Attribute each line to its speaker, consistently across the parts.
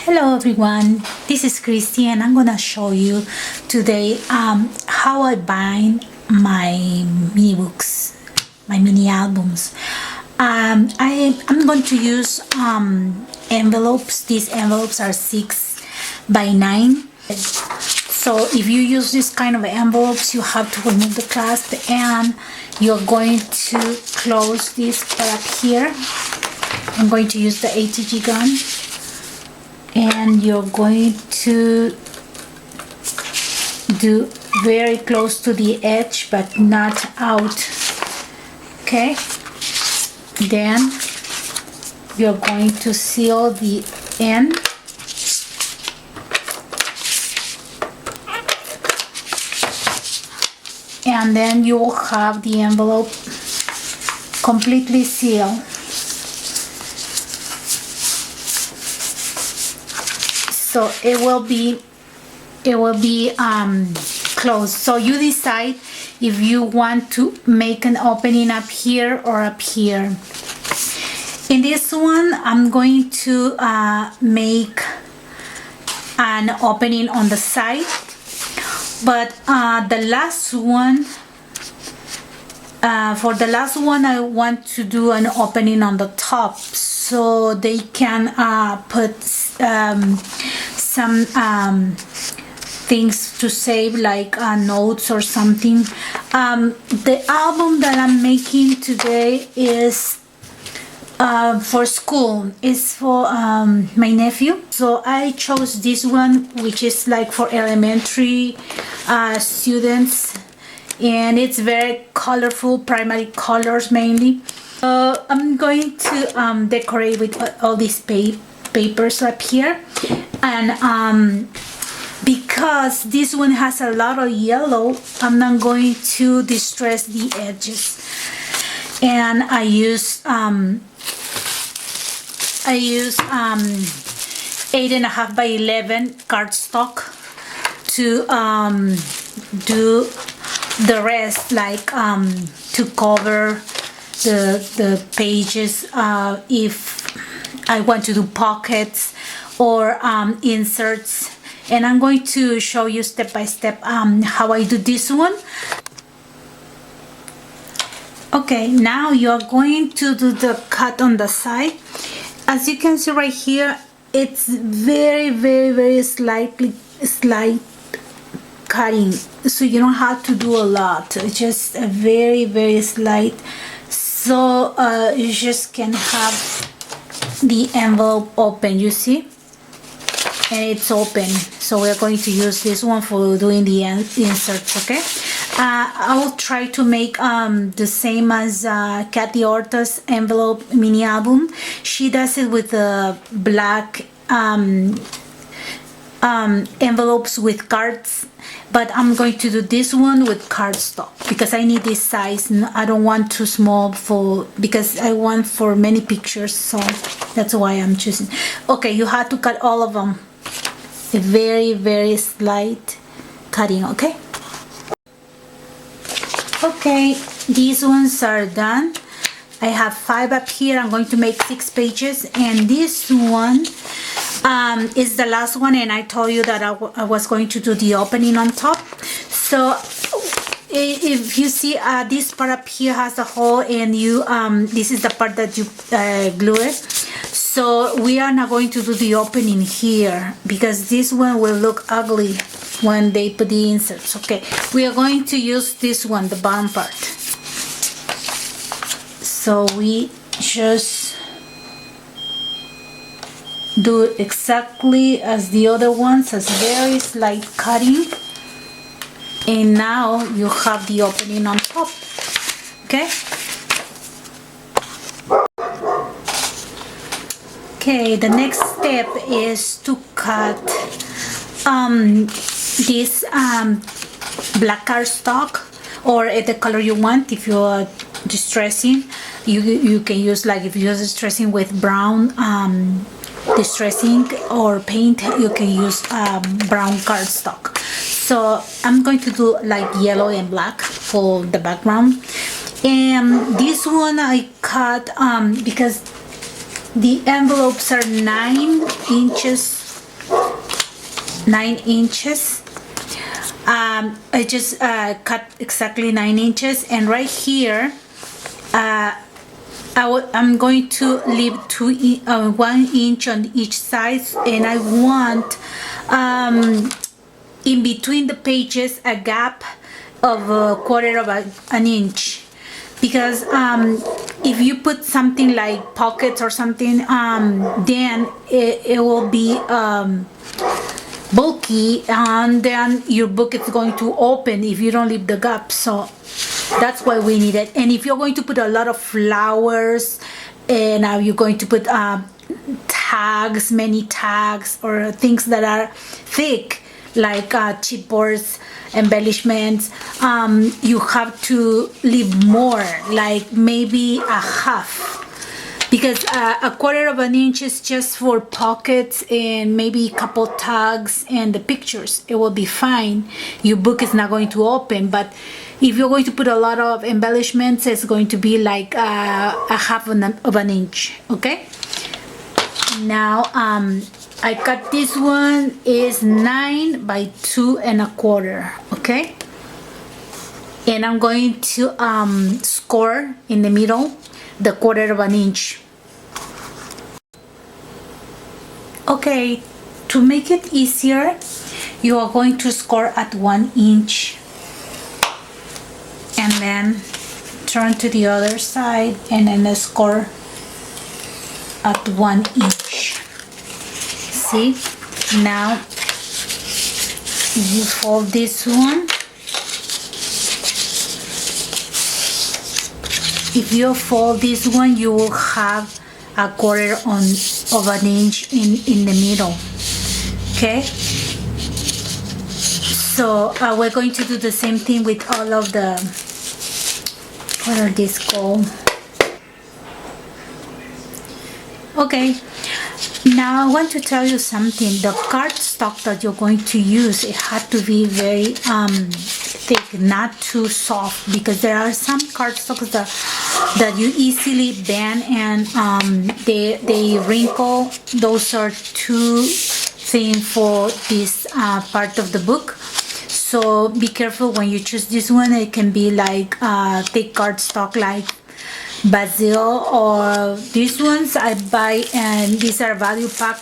Speaker 1: Hello everyone, this is Christy and I'm gonna show you today how I bind my mini books, my mini albums. I'm going to use envelopes. These envelopes are 6 by 9. So if you use this kind of envelopes, you have to remove the clasp and you're going to close this part up here. I'm going to use the ATG gun. And you're going to do very close to the edge but not out. Okay, then you're going to seal the end and then you will have the envelope completely sealed. So it will be closed. So you decide if you want to make an opening up here or up here. In this one, I'm going to make an opening on the side, but the last one, for the last one, I want to do an opening on the top so they can put some things to save, like notes or something. The album that I'm making today is for school. It's for my nephew, so I chose this one, which is like for elementary students, and it's very colorful, primary colors mainly. I'm going to decorate with all these papers up here, and because this one has a lot of yellow, I'm not going to distress the edges, and I use 8.5 by 11 cardstock to do the rest, like to cover the pages if I want to do pockets or inserts. And I'm going to show you step by step how I do this one. Okay, now you're going to do the cut on the side. As you can see right here, it's very slight cutting, so you don't have to do a lot. It's just a very slight, so you just can have the envelope open, you see, and it's open. So we're going to use this one for doing the inserts. Okay, I will try to make the same as Kathy Horta's envelope mini album. She does it with the black envelopes with cards, but I'm going to do this one with cardstock because I need this size. I don't want too small because I want for many pictures, so that's why I'm choosing. Okay, you have to cut all of them. A very slight cutting. Okay, these ones are done. I have 5 up here. I'm going to make 6 pages, and this one is the last one, and I told you that I was going to do the opening on top. So if you see, this part up here has a hole, and you this is the part that you glue it. So we are not going to do the opening here because this one will look ugly when they put the inserts. Okay, we are going to use this one, the bottom part. So we just do exactly as the other ones, as very slight cutting, and now you have the opening on top. Okay, the next step is to cut this black cardstock, or the color you want. If you're distressing, you can use, like if you're distressing with brown distressing or paint, you can use brown cardstock. So I'm going to do like yellow and black for the background. And this one I cut because the envelopes are 9 inches 9 inches. I just cut exactly 9 inches, and right here I'm going to leave 1 inch on each side, and I want in between the pages a gap of a quarter of an inch, because if you put something like pockets or something, then it will be bulky, and then your book is going to open if you don't leave the gap. So that's why we need it. And if you're going to put a lot of flowers, and you're going to put tags, many tags, or things that are thick, like chipboards, embellishments, you have to leave more, like maybe a half, because a quarter of an inch is just for pockets and maybe a couple tags and the pictures. It will be fine. Your book is not going to open. But if you're going to put a lot of embellishments, it's going to be like a half of an inch. Okay, now I cut this one is 9 by 2 1/4. Okay, and I'm going to score in the middle the quarter of an inch. Okay, to make it easier, you are going to score at 1 inch, and then turn to the other side and then score at 1 inch. See, now you fold this one. If you fold this one, you will have a quarter of an inch in the middle. Okay, so we're going to do the same thing with all of the, what are these called? Okay, now I want to tell you something. The cardstock that you're going to use, it had to be very thick, not too soft, because there are some cardstocks that you easily bend and they wrinkle. Those are too thin for this part of the book. So be careful when you choose this one. It can be like thick cardstock like Basil, or these ones I buy, and these are value pack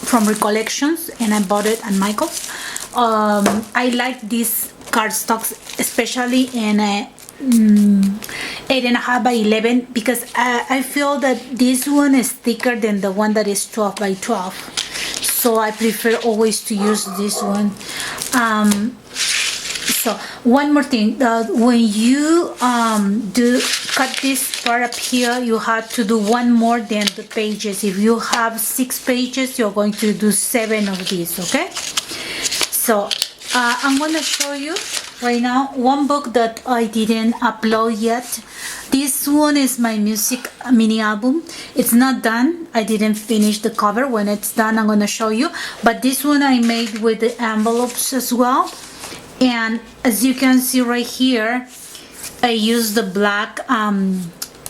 Speaker 1: from Recollections, and I bought it at Michael's. I like these cardstocks, especially in 8.5 by 11, because I feel that this one is thicker than the one that is 12 by 12. So I prefer always to use this one. So one more thing, when you cut this part up here, you have to do one more than the pages. If you have 6 pages, you're going to do 7 of these. Okay, so I'm going to show you right now one book that I didn't upload yet. This one is my music mini album. It's not done. I didn't finish the cover. When it's done, I'm going to show you. But this one I made with the envelopes as well. And as you can see right here, I use the black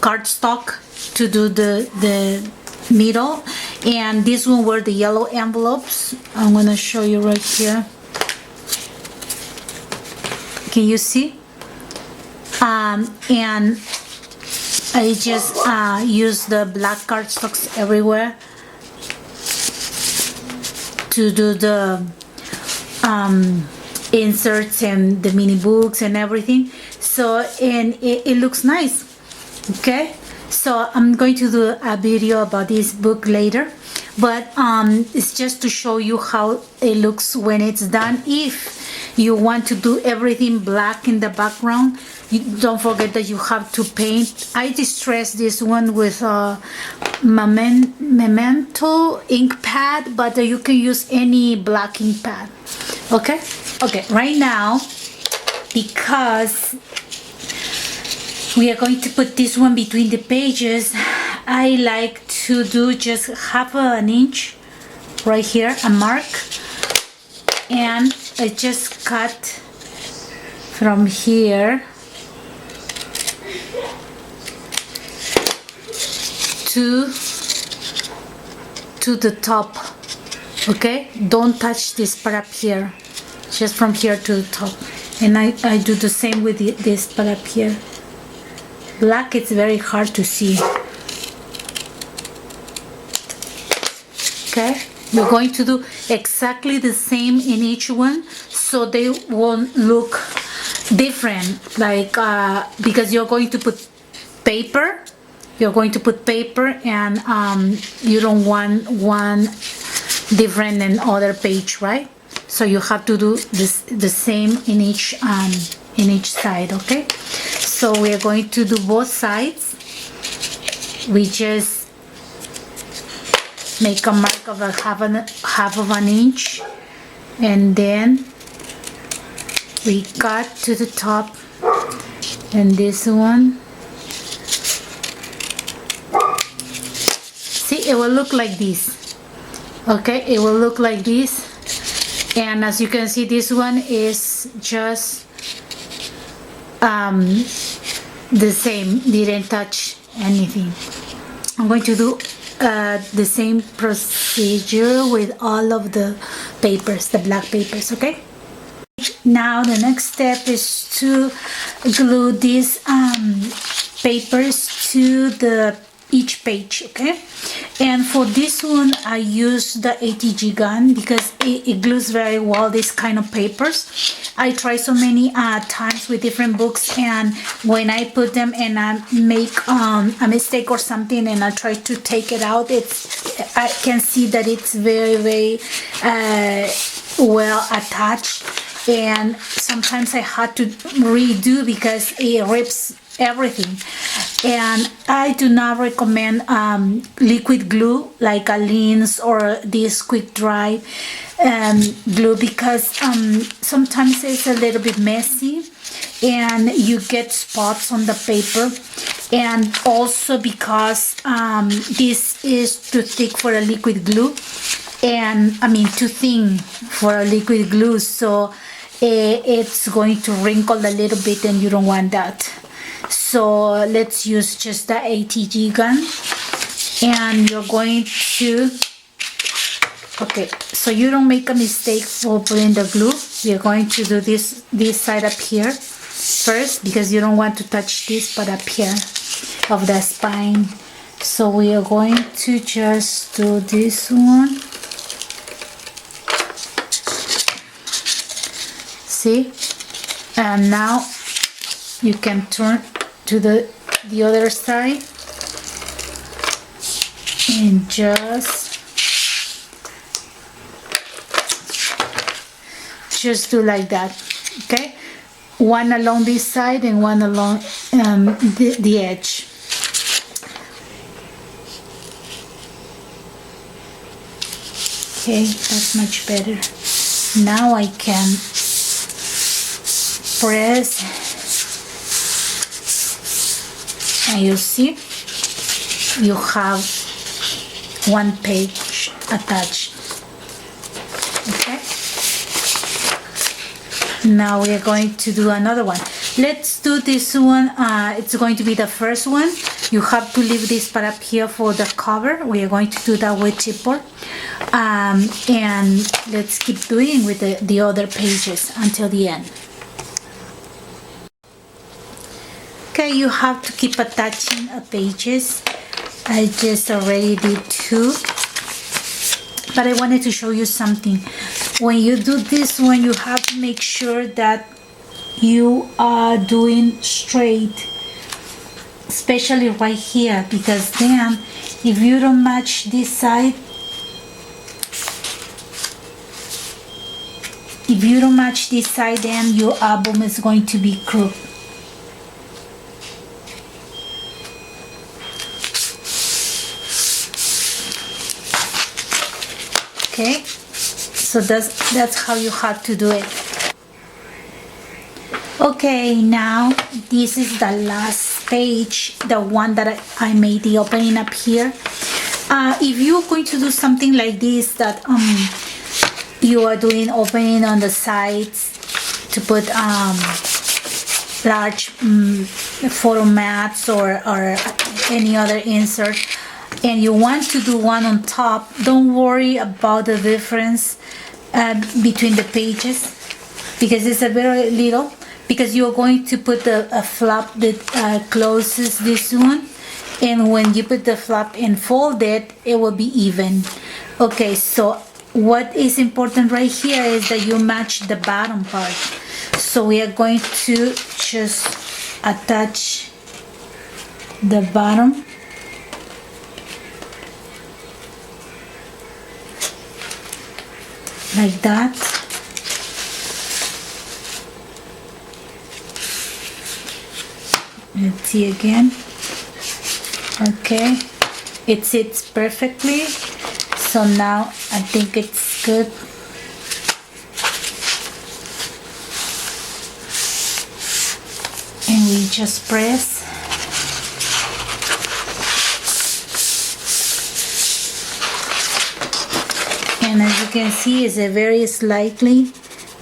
Speaker 1: cardstock to do the middle, and this one were the yellow envelopes. I'm gonna show you right here. Can you see? And I just use the black cardstocks everywhere to do the inserts and the mini books and everything. So, and it looks nice. Okay, so I'm going to do a video about this book later, but it's just to show you how it looks when it's done. If you want to do everything black in the background, you don't forget that you have to paint. I distress this one with Memento ink pad, but you can use any black ink pad. Okay, right now, because we are going to put this one between the pages, I like to do just half an inch right here, a mark, and I just cut from here to the top. Okay, don't touch this part up here, just from here to the top. And I do the same with this part up here. Black, it's very hard to see. Okay, you're going to do exactly the same in each one, so they won't look different, like because you're going to put paper. You're going to put paper, and you don't want one different than other page, right? So you have to do this the same in each side. Okay, so we are going to do both sides. We just make a mark of half of an inch, and then we cut to the top, and this one, see, it will look like this. Okay, it will look like this. And as you can see, this one is just the same, didn't touch anything. I'm going to do the same procedure with all of the papers, the black papers. Okay, now the next step is to glue these papers to each page. Okay, and for this one I use the ATG gun because it glues very well this kind of papers. I try so many times with different books, and when I put them and I make a mistake or something and I try to take it out, I can see that it's very well attached, and sometimes I had to redo because it rips everything. And I do not recommend liquid glue like a Lin's or this quick dry glue, because sometimes it's a little bit messy and you get spots on the paper, and also because this is too thick for a liquid glue, and I mean too thin for a liquid glue, so it's going to wrinkle a little bit, and you don't want that. So let's use just the ATG gun, and you're going to, okay, so you don't make a mistake for putting the glue. You're going to do this side up here first, because you don't want to touch this part up here of the spine. So we are going to just do this one. See, and now you can turn to the other side and just do like that. Okay, one along this side and one along the edge. Okay, that's much better. Now I can press, and you see you have one page attached. Okay, now we are going to do another one. Let's do this one. It's going to be the first one. You have to leave this part up here for the cover. We are going to do that with chipboard, and let's keep doing with the other pages until the end. Okay, you have to keep attaching pages. I just already did 2, but I wanted to show you something. When you do this one, you have to make sure that you are doing straight, especially right here, because then if you don't match this side, then your album is going to be crooked. Okay, so that's how you have to do it. Okay, now this is the last page, the one that I made the opening up here. If you're going to do something like this, that you are doing opening on the sides to put large photo mats or any other insert, and you want to do one on top, don't worry about the difference between the pages, because it's a very little, because you're going to put a flap that closes this one, and when you put the flap and fold it, it will be even. Okay, so what is important right here is that you match the bottom part. So we are going to just attach the bottom like that. Let's see again. Okay, it sits perfectly. So now I think it's good. And we just press. And as you can see, it's a very slightly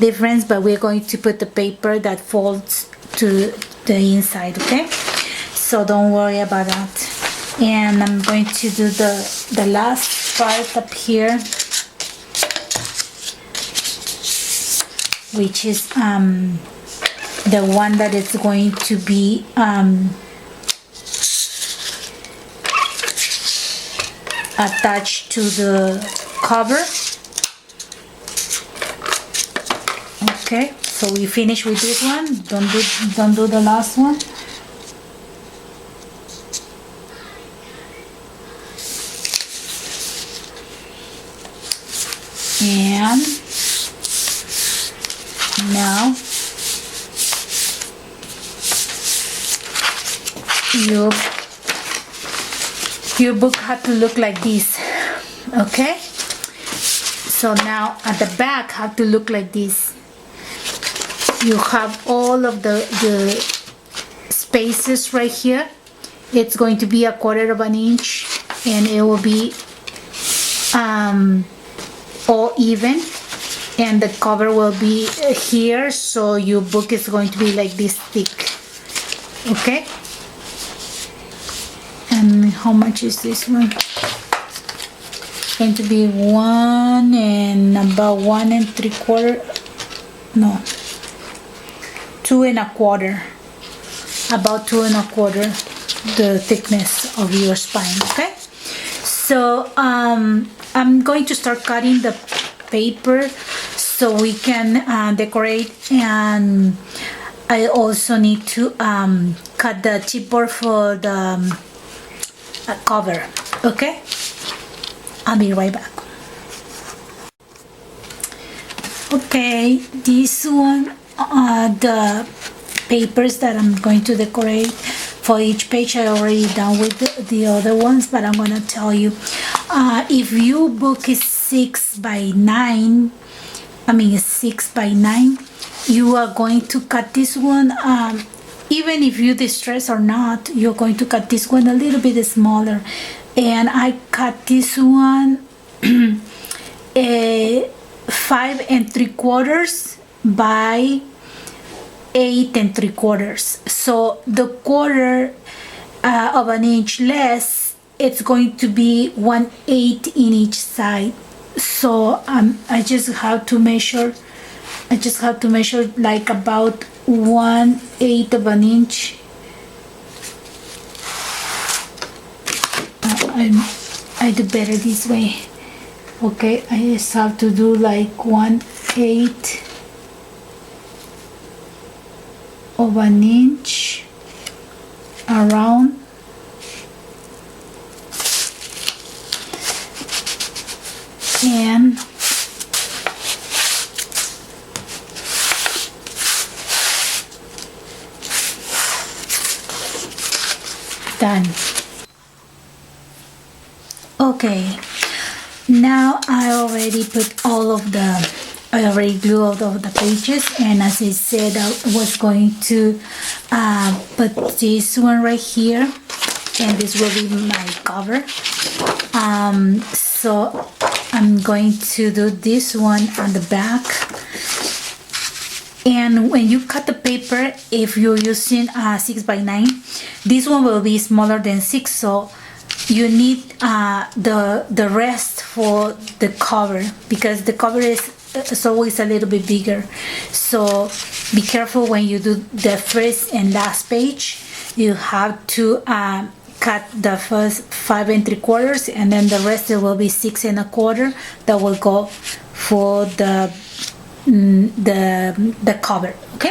Speaker 1: difference, but we're going to put the paper that folds to the inside, okay? So don't worry about that. And I'm going to do the last part up here, which is the one that is going to be attached to the cover. Okay, so we finish with this one. Don't do the last one. And now your book had to look like this. Okay, so now at the back have to look like this. You have all of the spaces right here. It's going to be 1/4 of an inch, and it will be all even, and the cover will be here, so your book is going to be like this thick. Okay, and how much is this one? Going to be 1 and about 1 3/4, no, 2 1/4, about 2 1/4 the thickness of your spine. Okay, so I'm going to start cutting the paper so we can decorate, and I also need to cut the chipboard for the cover. Okay, I'll be right back. Okay, this one, the papers that I'm going to decorate for each page, I already done with the other ones, but I'm gonna tell you, if your book is 6 by 9, I mean 6 by 9, you are going to cut this one, even if you distress or not, you're going to cut this one a little bit smaller. And I cut this one 5 3/4 by 8 3/4. So the 1/4 of an inch less, it's going to be 1/8 in each side. So I just have to measure. Like about 1/8 of an inch. I do better this way. Okay, I just have to do like 1/8 of an inch around. And done. Okay, now I already put I already glued all of the pages, and as I said, I was going to put this one right here, and this will be my cover. So I'm going to do this one on the back. And when you cut the paper, if you're using 6 by 9, this one will be smaller than 6, so you need the rest for the cover, because the cover is always a little bit bigger. So be careful when you do the first and last page. You have to cut the first 5 3/4, and then the rest it will be 6 1/4. That will go for the cover. Okay.